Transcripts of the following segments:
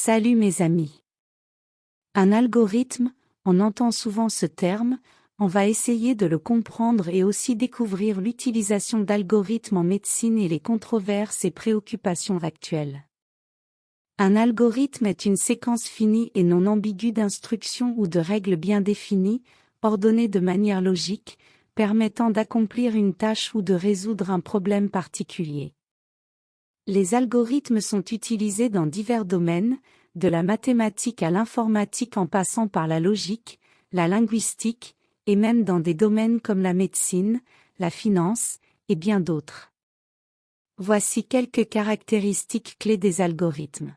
Salut mes amis. Un algorithme, on entend souvent ce terme, on va essayer de le comprendre et aussi découvrir l'utilisation d'algorithmes en médecine et les controverses et préoccupations actuelles. Un algorithme est une séquence finie et non ambiguë d'instructions ou de règles bien définies, ordonnées de manière logique, permettant d'accomplir une tâche ou de résoudre un problème particulier. Les algorithmes sont utilisés dans divers domaines, de la mathématique à l'informatique en passant par la logique, la linguistique, et même dans des domaines comme la médecine, la finance, et bien d'autres. Voici quelques caractéristiques clés des algorithmes.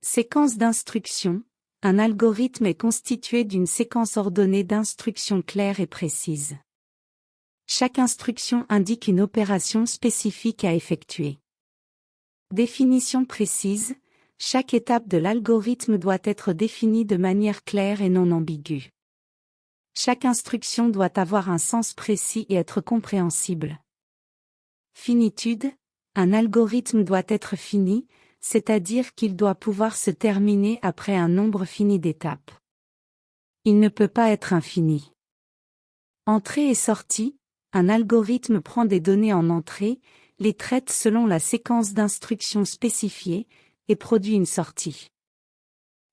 Séquence d'instructions. Un algorithme est constitué d'une séquence ordonnée d'instructions claires et précises. Chaque instruction indique une opération spécifique à effectuer. Définition précise. Chaque étape de l'algorithme doit être définie de manière claire et non ambiguë. Chaque instruction doit avoir un sens précis et être compréhensible. Finitude. Un algorithme doit être fini, c'est-à-dire qu'il doit pouvoir se terminer après un nombre fini d'étapes. Il ne peut pas être infini. Entrée et sortie. Un algorithme prend des données en entrée, les traite selon la séquence d'instructions spécifiée, et produit une sortie.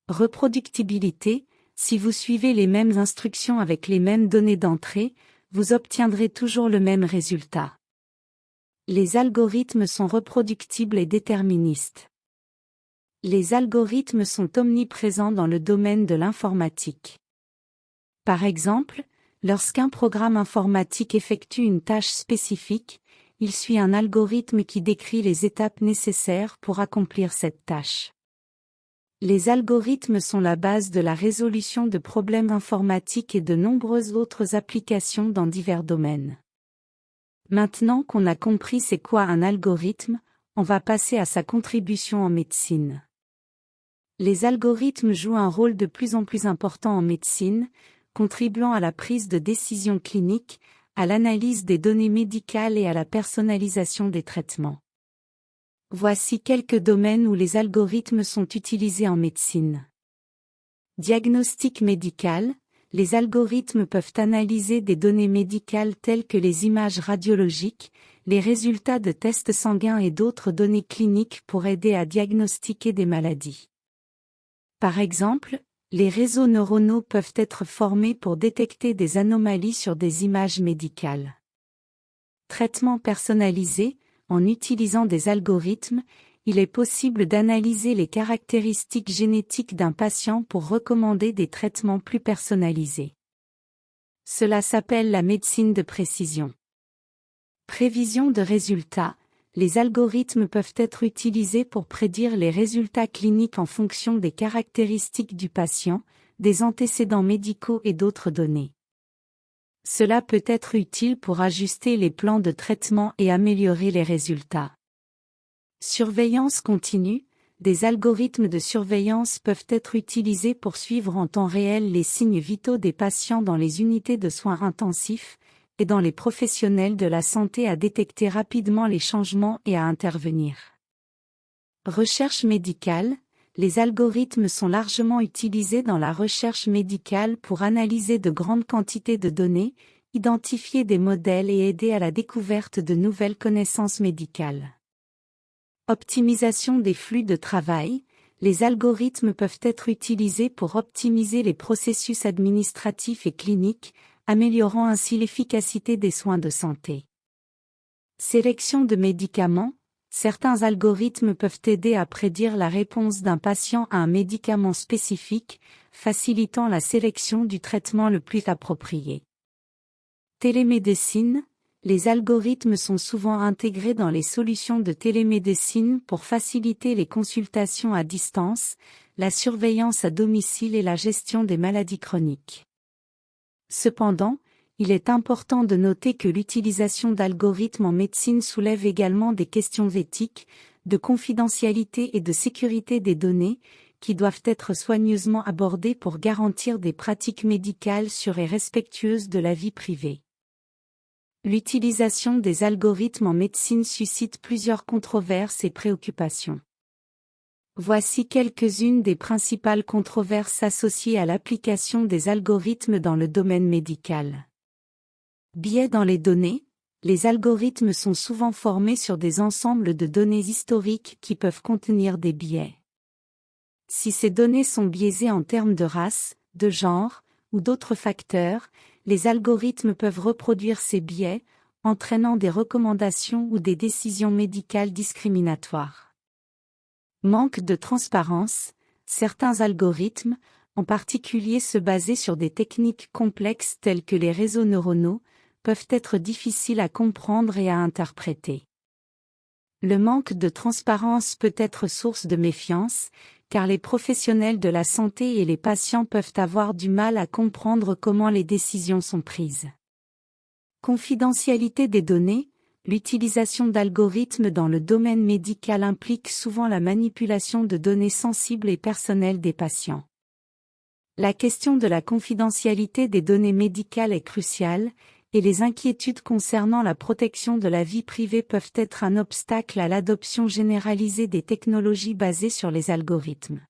Reproductibilité. Si vous suivez les mêmes instructions avec les mêmes données d'entrée, vous obtiendrez toujours le même résultat. Les algorithmes sont reproductibles et déterministes. Les algorithmes sont omniprésents dans le domaine de l'informatique. Par exemple, lorsqu'un programme informatique effectue une tâche spécifique, il suit un algorithme qui décrit les étapes nécessaires pour accomplir cette tâche. Les algorithmes sont la base de la résolution de problèmes informatiques et de nombreuses autres applications dans divers domaines. Maintenant qu'on a compris c'est quoi un algorithme, on va passer à sa contribution en médecine. Les algorithmes jouent un rôle de plus en plus important en médecine, contribuant à la prise de décisions cliniques, à l'analyse des données médicales et à la personnalisation des traitements. Voici quelques domaines où les algorithmes sont utilisés en médecine. Diagnostic médical. Les algorithmes peuvent analyser des données médicales telles que les images radiologiques, les résultats de tests sanguins et d'autres données cliniques pour aider à diagnostiquer des maladies. Par exemple, les réseaux neuronaux peuvent être formés pour détecter des anomalies sur des images médicales. Traitement personnalisé. En utilisant des algorithmes, il est possible d'analyser les caractéristiques génétiques d'un patient pour recommander des traitements plus personnalisés. Cela s'appelle la médecine de précision. Prévision de résultats. Les algorithmes peuvent être utilisés pour prédire les résultats cliniques en fonction des caractéristiques du patient, des antécédents médicaux et d'autres données. Cela peut être utile pour ajuster les plans de traitement et améliorer les résultats. Surveillance continue. Des algorithmes de surveillance peuvent être utilisés pour suivre en temps réel les signes vitaux des patients dans les unités de soins intensifs, et dans les professionnels de la santé à détecter rapidement les changements et à intervenir. Recherche médicale. Les algorithmes sont largement utilisés dans la recherche médicale pour analyser de grandes quantités de données, identifier des modèles et aider à la découverte de nouvelles connaissances médicales. Optimisation des flux de travail. Les algorithmes peuvent être utilisés pour optimiser les processus administratifs et cliniques, améliorant ainsi l'efficacité des soins de santé. Sélection de médicaments. Certains algorithmes peuvent aider à prédire la réponse d'un patient à un médicament spécifique, facilitant la sélection du traitement le plus approprié. Télémédecine. Les algorithmes sont souvent intégrés dans les solutions de télémédecine pour faciliter les consultations à distance, la surveillance à domicile et la gestion des maladies chroniques. Cependant, il est important de noter que l'utilisation d'algorithmes en médecine soulève également des questions éthiques, de confidentialité et de sécurité des données, qui doivent être soigneusement abordées pour garantir des pratiques médicales sûres et respectueuses de la vie privée. L'utilisation des algorithmes en médecine suscite plusieurs controverses et préoccupations. Voici quelques-unes des principales controverses associées à l'application des algorithmes dans le domaine médical. Biais dans les données. Les algorithmes sont souvent formés sur des ensembles de données historiques qui peuvent contenir des biais. Si ces données sont biaisées en termes de race, de genre, ou d'autres facteurs, les algorithmes peuvent reproduire ces biais, entraînant des recommandations ou des décisions médicales discriminatoires. Manque de transparence. Certains algorithmes, en particulier ceux basés sur des techniques complexes telles que les réseaux neuronaux, peuvent être difficiles à comprendre et à interpréter. Le manque de transparence peut être source de méfiance, car les professionnels de la santé et les patients peuvent avoir du mal à comprendre comment les décisions sont prises. Confidentialité des données. L'utilisation d'algorithmes dans le domaine médical implique souvent la manipulation de données sensibles et personnelles des patients. La question de la confidentialité des données médicales est cruciale, et les inquiétudes concernant la protection de la vie privée peuvent être un obstacle à l'adoption généralisée des technologies basées sur les algorithmes.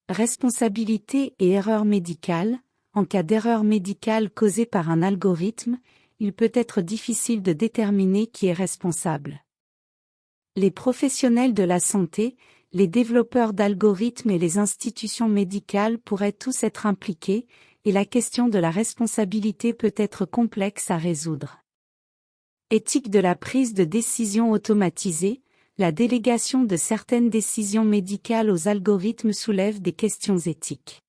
Responsabilité et erreur médicale. En cas d'erreur médicale causée par un algorithme, il peut être difficile de déterminer qui est responsable. Les professionnels de la santé, les développeurs d'algorithmes et les institutions médicales pourraient tous être impliqués, et la question de la responsabilité peut être complexe à résoudre. Éthique de la prise de décision automatisée. La délégation de certaines décisions médicales aux algorithmes soulève des questions éthiques.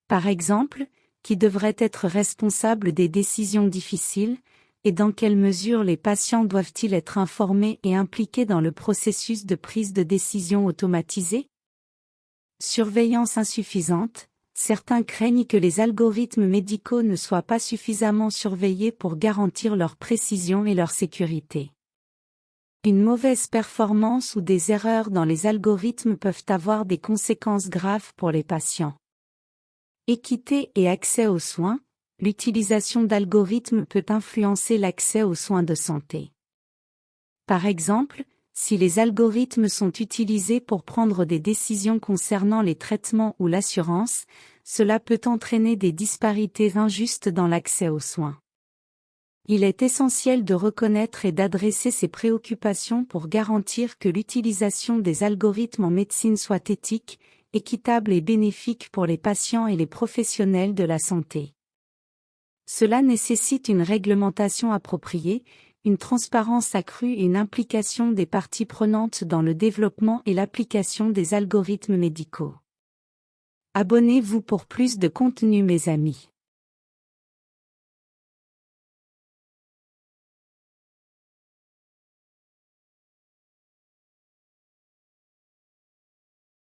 Par exemple, qui devrait être responsable des décisions difficiles, et dans quelle mesure les patients doivent-ils être informés et impliqués dans le processus de prise de décision automatisée? Surveillance insuffisante. Certains craignent que les algorithmes médicaux ne soient pas suffisamment surveillés pour garantir leur précision et leur sécurité. Une mauvaise performance ou des erreurs dans les algorithmes peuvent avoir des conséquences graves pour les patients. Équité et accès aux soins. L'utilisation d'algorithmes peut influencer l'accès aux soins de santé. Par exemple, si les algorithmes sont utilisés pour prendre des décisions concernant les traitements ou l'assurance, cela peut entraîner des disparités injustes dans l'accès aux soins. Il est essentiel de reconnaître et d'adresser ces préoccupations pour garantir que l'utilisation des algorithmes en médecine soit éthique, équitable et bénéfique pour les patients et les professionnels de la santé. Cela nécessite une réglementation appropriée, une transparence accrue et une implication des parties prenantes dans le développement et l'application des algorithmes médicaux. Abonnez-vous pour plus de contenu mes amis.